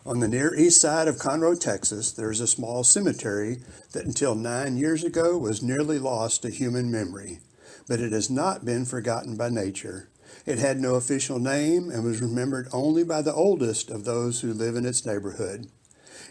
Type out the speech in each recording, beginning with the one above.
On the Near East side of Conroe, Texas, there is a small cemetery that until 9 years ago was nearly lost to human memory. But it has not been forgotten by nature. It had no official name and was remembered only by the oldest of those who live in its neighborhood.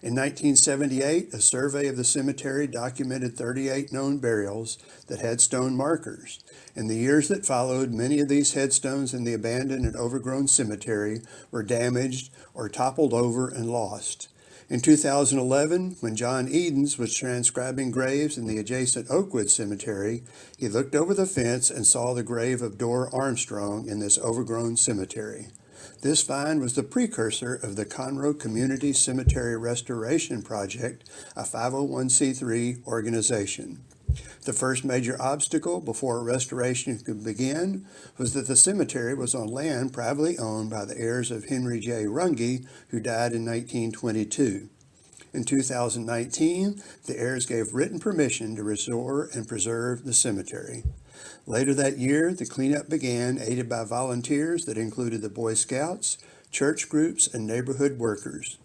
In 1978, a survey of the cemetery documented 38 known burials that had stone markers. In the years that followed, many of these headstones in the abandoned and overgrown cemetery were damaged or toppled over and lost. In 2011, when John Edens was transcribing graves in the adjacent Oakwood Cemetery, he looked over the fence and saw the grave of Dora Armstrong in this overgrown cemetery. This find was the precursor of the Conroe Community Cemetery Restoration Project, a 501c3 organization. The first major obstacle before restoration could begin was that the cemetery was on land privately owned by the heirs of Henry J. Runge, who died in 1922. In 2019, the heirs gave written permission to restore and preserve the cemetery. Later that year, the cleanup began, aided by volunteers that included the Boy Scouts, church groups, and neighborhood workers.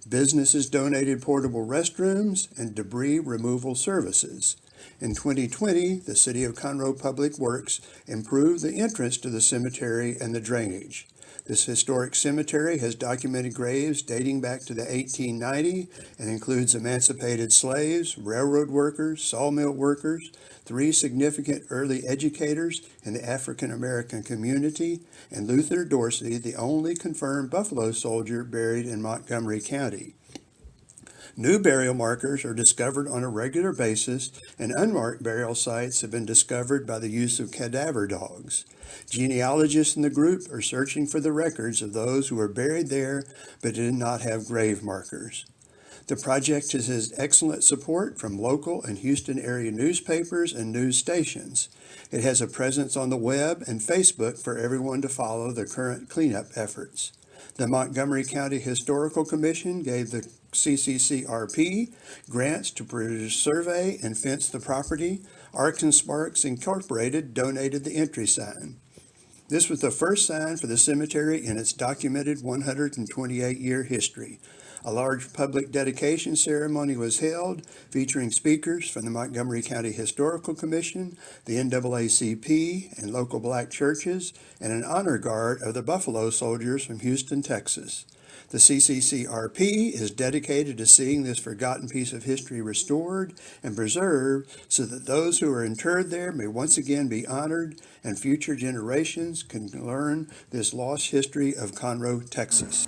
Businesses donated portable restrooms and debris removal services. In 2020, the City of Conroe Public Works improved the entrance to the cemetery and the drainage. This historic cemetery has documented graves dating back to the 1890 and includes emancipated slaves, railroad workers, sawmill workers, 3 significant early educators in the African American community, and Luther Dorsey, the only confirmed Buffalo soldier buried in Montgomery County. New burial markers are discovered on a regular basis, and unmarked burial sites have been discovered by the use of cadaver dogs. Genealogists in the group are searching for the records of those who were buried there but did not have grave markers. The project has had excellent support from local and Houston area newspapers and news stations. It has a presence on the web and Facebook for everyone to follow the current cleanup efforts. The Montgomery County Historical Commission gave the CCCRP grants to produce survey and fence the property. Arcs and Sparks Incorporated donated the entry sign. This was the first sign for the cemetery in its documented 128-year history. A large public dedication ceremony was held featuring speakers from the Montgomery County Historical Commission, the NAACP, and local black churches, and an honor guard of the Buffalo Soldiers from Houston, Texas. The CCCRP is dedicated to seeing this forgotten piece of history restored and preserved so that those who are interred there may once again be honored and future generations can learn this lost history of Conroe, Texas.